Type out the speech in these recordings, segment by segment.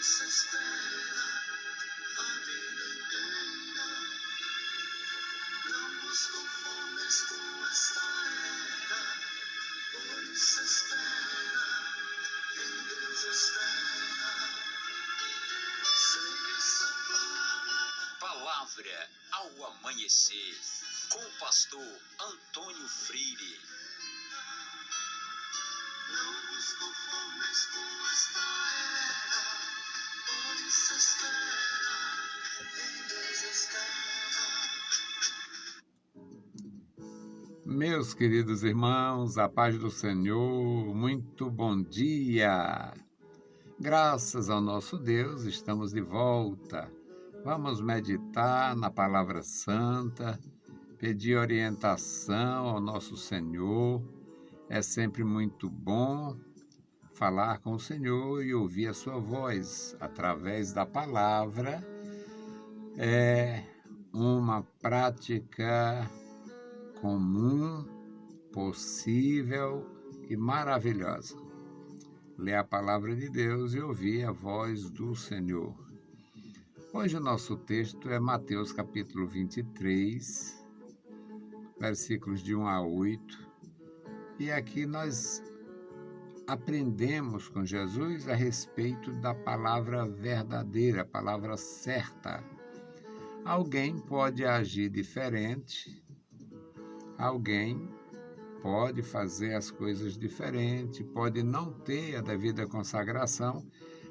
se espera a vida inteira. Não vos conformes com esta era, pois se espera, em Deus espera. Sei essa palavra. Palavra ao amanhecer, com o pastor Antônio Freire. Não vos conformes com esta era, pois se espera, em Deus espera. Meus queridos irmãos, a paz do Senhor, muito bom dia! Graças ao nosso Deus, estamos de volta. Vamos meditar na Palavra Santa, pedir orientação ao nosso Senhor. É sempre muito bom falar com o Senhor e ouvir a sua voz através da palavra. É uma prática comum, possível e maravilhosa. Ler a palavra de Deus e ouvir a voz do Senhor. Hoje o nosso texto é Mateus capítulo 23, versículos de 1 a 8. E aqui nós aprendemos com Jesus a respeito da palavra verdadeira, a palavra certa. Alguém pode agir diferente, alguém pode fazer as coisas diferente, pode não ter a devida consagração,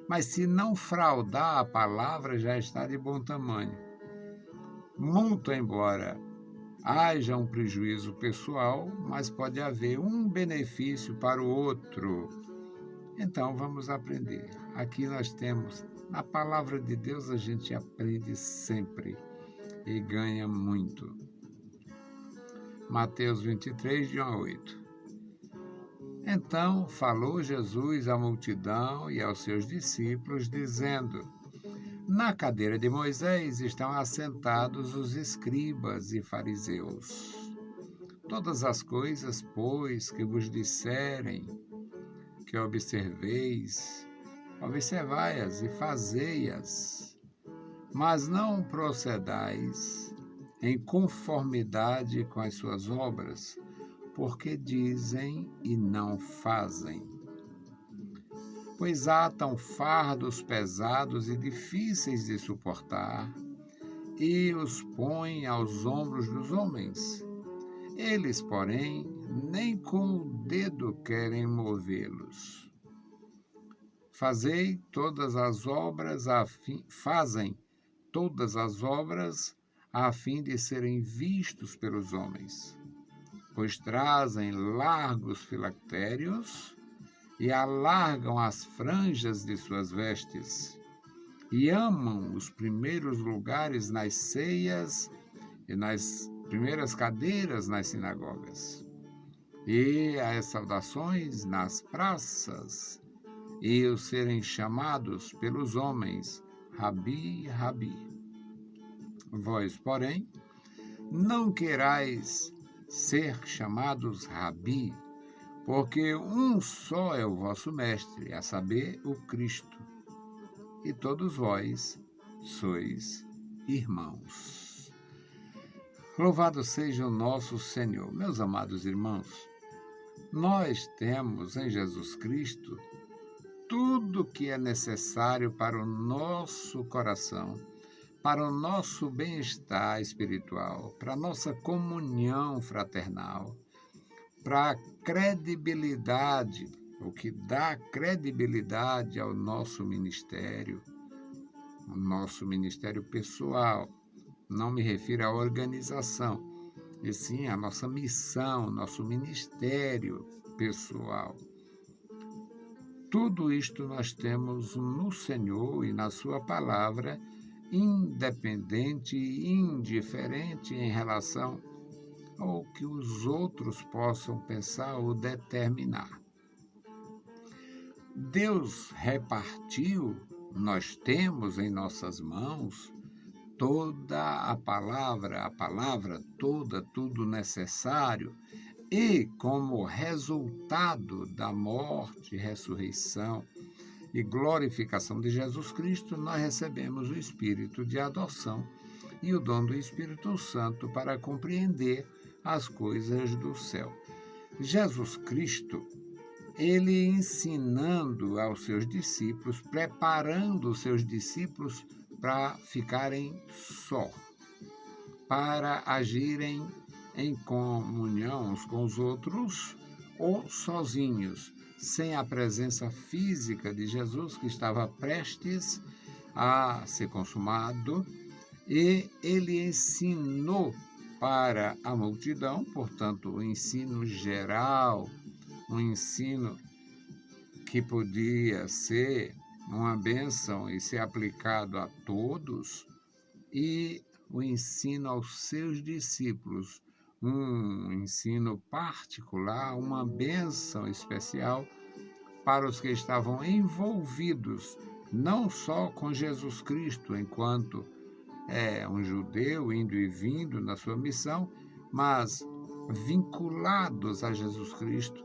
mas se não fraudar a palavra, já está de bom tamanho. Muito embora haja um prejuízo pessoal, mas pode haver um benefício para o outro. Então, vamos aprender. Aqui nós temos, na palavra de Deus, a gente aprende sempre e ganha muito. Mateus 23, de 1 a 8. Então falou Jesus à multidão e aos seus discípulos, dizendo: Na cadeira de Moisés estão assentados os escribas e fariseus. Todas as coisas, pois, que vos disserem, que observeis, observai-as e fazei-as, mas não procedais em conformidade com as suas obras, porque dizem e não fazem. Pois atam fardos pesados e difíceis de suportar, e os põem aos ombros dos homens. Eles, porém, nem com o dedo querem movê-los. Fazem todas as obras a fim de serem vistos pelos homens, pois trazem largos filactérios e alargam as franjas de suas vestes, e amam os primeiros lugares nas ceias e nas primeiras cadeiras nas sinagogas, e as saudações nas praças, e os serem chamados pelos homens, Rabi, Rabi. Vós, porém, não querais ser chamados Rabi, porque um só é o vosso mestre, a saber, o Cristo, e todos vós sois irmãos. Louvado seja o nosso Senhor. Meus amados irmãos, nós temos em Jesus Cristo tudo que é necessário para o nosso coração, para o nosso bem-estar espiritual, para a nossa comunhão fraternal, para a credibilidade, o que dá credibilidade ao nosso ministério pessoal. Não me refiro à organização, e sim à nossa missão, nosso ministério pessoal. Tudo isto nós temos no Senhor e na sua palavra, independente e indiferente em relação ao que os outros possam pensar ou determinar. Deus repartiu, nós temos em nossas mãos toda a palavra toda, tudo necessário, e como resultado da morte, ressurreição e glorificação de Jesus Cristo, nós recebemos o Espírito de adoção e o dom do Espírito Santo para compreender as coisas do céu. Jesus Cristo, ele ensinando aos seus discípulos, preparando os seus discípulos para ficarem só, para agirem em comunhão uns com os outros ou sozinhos, sem a presença física de Jesus, que estava prestes a ser consumado, e ele ensinou para a multidão, portanto, o ensino geral, um ensino que podia ser uma bênção e ser aplicado a todos, e o ensino aos seus discípulos, um ensino particular, uma bênção especial para os que estavam envolvidos, não só com Jesus Cristo, enquanto um judeu indo e vindo na sua missão, mas vinculados a Jesus Cristo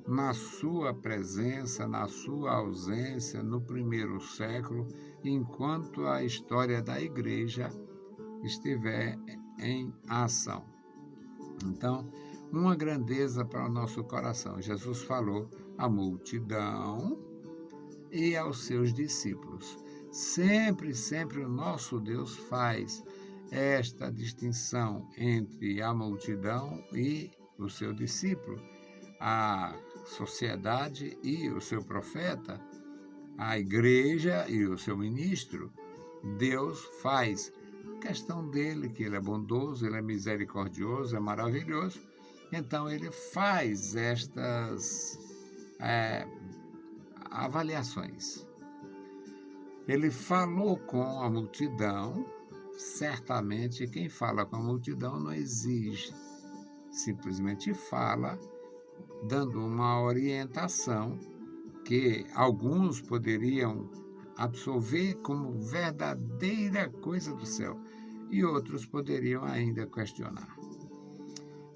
na sua presença, na sua ausência no primeiro século, enquanto a história da igreja estiver em ação. Então, uma grandeza para o nosso coração. Jesus falou à multidão e aos seus discípulos. Sempre, sempre o nosso Deus faz esta distinção entre a multidão e o seu discípulo, a sociedade e o seu profeta, a igreja e o seu ministro. Deus faz questão dele, que ele é bondoso, ele é misericordioso, é maravilhoso. Então ele faz estas avaliações. Ele falou com a multidão. Certamente quem fala com a multidão não exige, simplesmente fala, dando uma orientação que alguns poderiam absorver como verdadeira coisa do céu e outros poderiam ainda questionar.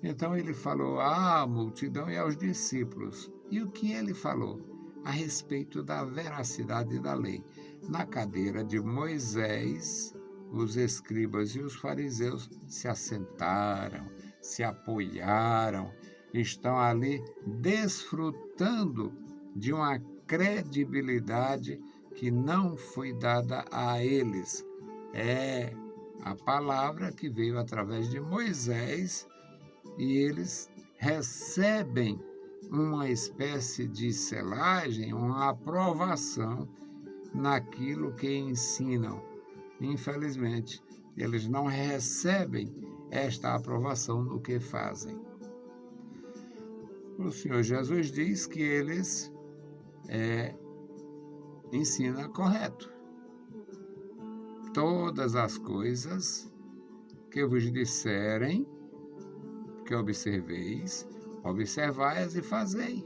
Então ele falou à multidão e aos discípulos. E o que ele falou? A respeito da veracidade da lei. Na cadeira de Moisés, os escribas e os fariseus se assentaram, se apoiaram, estão ali desfrutando de uma credibilidade que não foi dada a eles. É a palavra que veio através de Moisés e eles recebem uma espécie de selagem, uma aprovação naquilo que ensinam. Infelizmente, eles não recebem esta aprovação no que fazem. O Senhor Jesus diz que eles ensinam correto. Todas as coisas que vos disserem, que observeis, observai-as e fazei.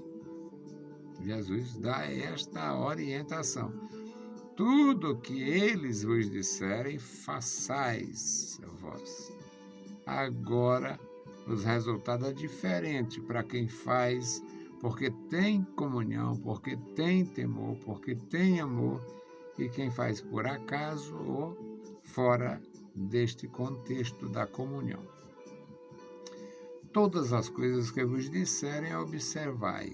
Jesus dá esta orientação. Tudo que eles vos disserem, façais vós. Agora, os resultados é diferente para quem faz, porque tem comunhão, porque tem temor, porque tem amor, e quem faz por acaso ou fora deste contexto da comunhão. Todas as coisas que vos disserem, observai.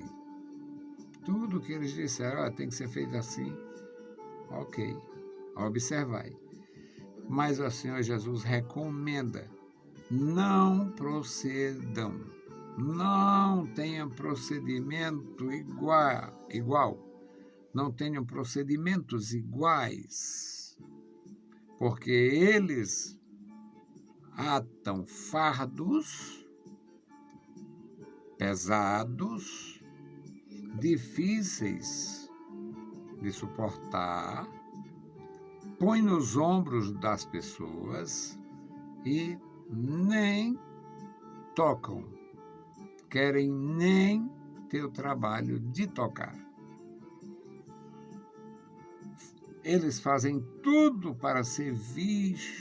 Tudo que eles disseram, tem que ser feito assim, ok, observai. Mas o Senhor Jesus recomenda, não procedam, não tenham procedimento igual, não tenham procedimentos iguais, porque eles atam fardos pesados, difíceis de suportar, põe nos ombros das pessoas e nem tocam, querem nem ter o trabalho de tocar. Eles fazem tudo para ser vistos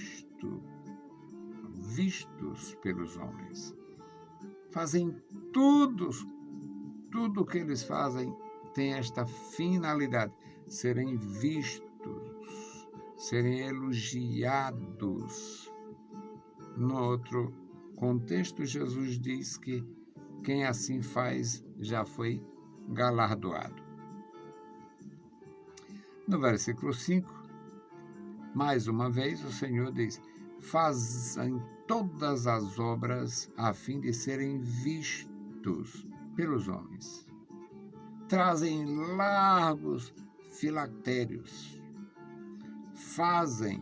pelos homens. Fazem tudo que eles fazem tem esta finalidade: serem vistos, serem elogiados. No outro contexto, Jesus diz que quem assim faz já foi galardoado. No versículo 5, mais uma vez o Senhor diz: fazem todas as obras a fim de serem vistos pelos homens. Trazem largos filactérios. Fazem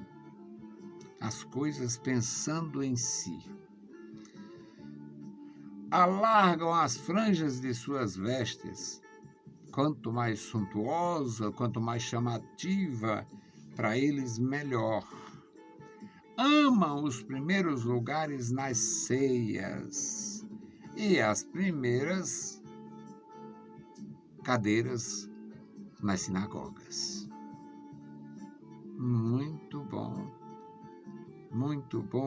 as coisas pensando em si. Alargam as franjas de suas vestes. Quanto mais suntuosa, quanto mais chamativa, para eles melhor. Amam os primeiros lugares nas ceias e as primeiras cadeiras nas sinagogas. Muito bom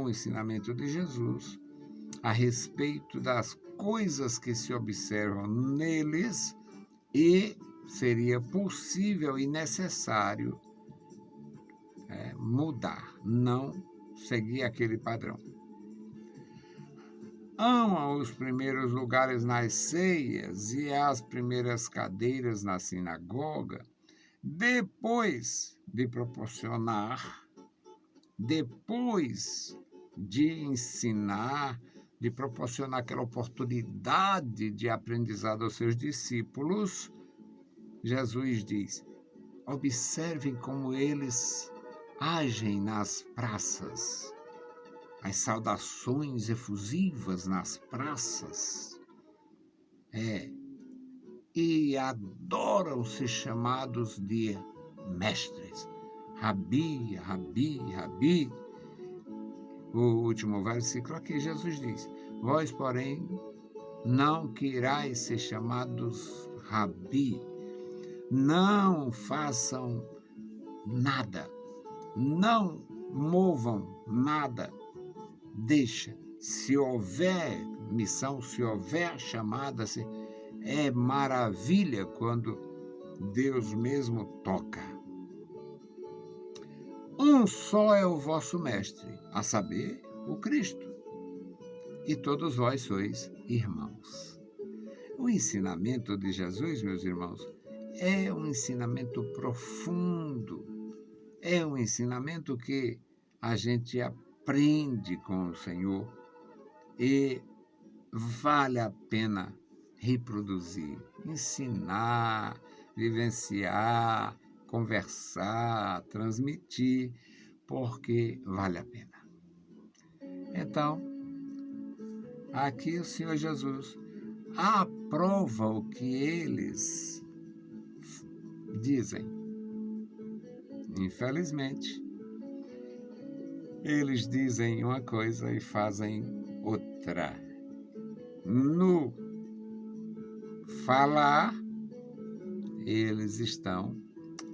o ensinamento de Jesus a respeito das coisas que se observam neles, e seria possível e necessário mudar, não seguir aquele padrão. Amam os primeiros lugares nas ceias e as primeiras cadeiras na sinagoga, depois de proporcionar, depois de ensinar, de proporcionar aquela oportunidade de aprendizado aos seus discípulos. Jesus diz: observem como eles agem nas praças, as saudações efusivas nas praças, e adoram ser chamados de mestres. Rabi, Rabi, Rabi. O último versículo aqui, Jesus diz: vós, porém, não querais ser chamados Rabi. Não façam nada, não movam nada. Deixa, se houver missão, se houver chamada, é maravilha quando Deus mesmo toca. Um só é o vosso mestre, a saber, o Cristo. E todos vós sois irmãos. O ensinamento de Jesus, meus irmãos, é um ensinamento profundo. É um ensinamento que a gente aprende com o Senhor e vale a pena reproduzir, ensinar, vivenciar, conversar, transmitir, porque vale a pena. Então, aqui o Senhor Jesus aprova o que eles dizem. Infelizmente, eles dizem uma coisa e fazem outra. No falar, eles estão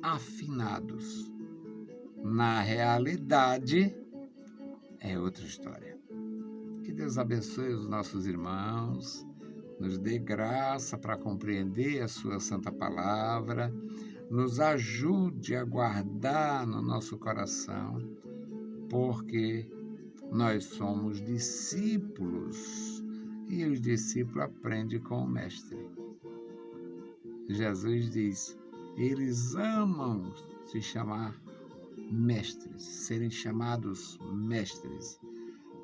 afinados. Na realidade, é outra história. Que Deus abençoe os nossos irmãos, nos dê graça para compreender a sua santa palavra, nos ajude a guardar no nosso coração, porque nós somos discípulos e os discípulos aprendem com o mestre. Jesus diz: eles amam se chamar mestres, serem chamados mestres.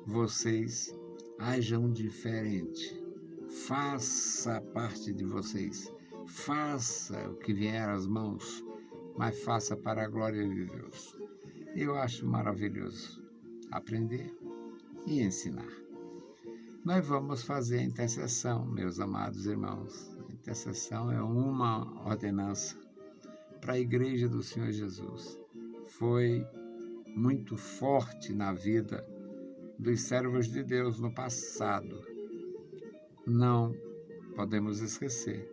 Vocês ajam diferente. Faça a parte de vocês. Faça o que vier às mãos, mas faça para a glória de Deus. Eu acho maravilhoso aprender e ensinar. Nós vamos fazer a intercessão, meus amados irmãos. A intercessão é uma ordenança para a Igreja do Senhor Jesus. Foi muito forte na vida dos servos de Deus no passado. Não podemos esquecer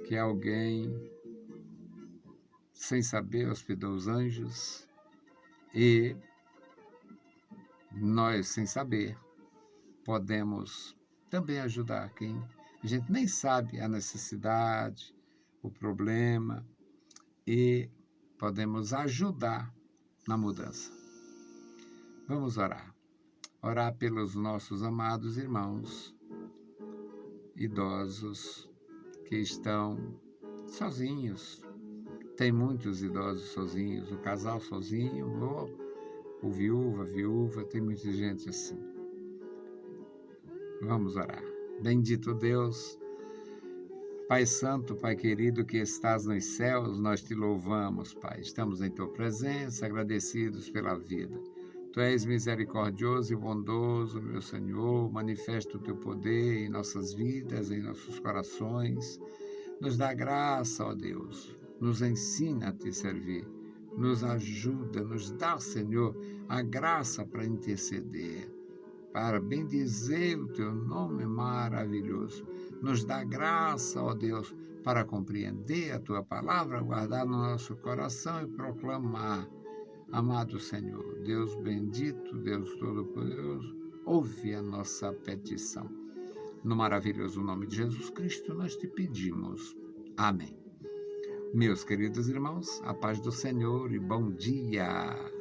que alguém, sem saber, hospedou os anjos, e nós, sem saber, podemos também ajudar quem a gente nem sabe a necessidade, o problema e podemos ajudar na mudança. Vamos orar. Orar pelos nossos amados irmãos idosos que estão sozinhos. Tem muitos idosos sozinhos, o casal sozinho, ou viúva, tem muita gente assim. Vamos orar. Bendito Deus, Pai Santo, Pai querido que estás nos céus, nós te louvamos, Pai. Estamos em tua presença, agradecidos pela vida. Tu és misericordioso e bondoso, meu Senhor, manifesta o teu poder em nossas vidas, em nossos corações. Nos dá graça, ó Deus, nos ensina a te servir, nos ajuda, nos dá, Senhor, a graça para interceder, para bendizer o teu nome maravilhoso. Nos dá graça, ó Deus, para compreender a tua palavra, guardar no nosso coração e proclamar. Amado Senhor, Deus bendito, Deus Todo-Poderoso, ouve a nossa petição. No maravilhoso nome de Jesus Cristo, nós te pedimos. Amém. Meus queridos irmãos, a paz do Senhor e bom dia.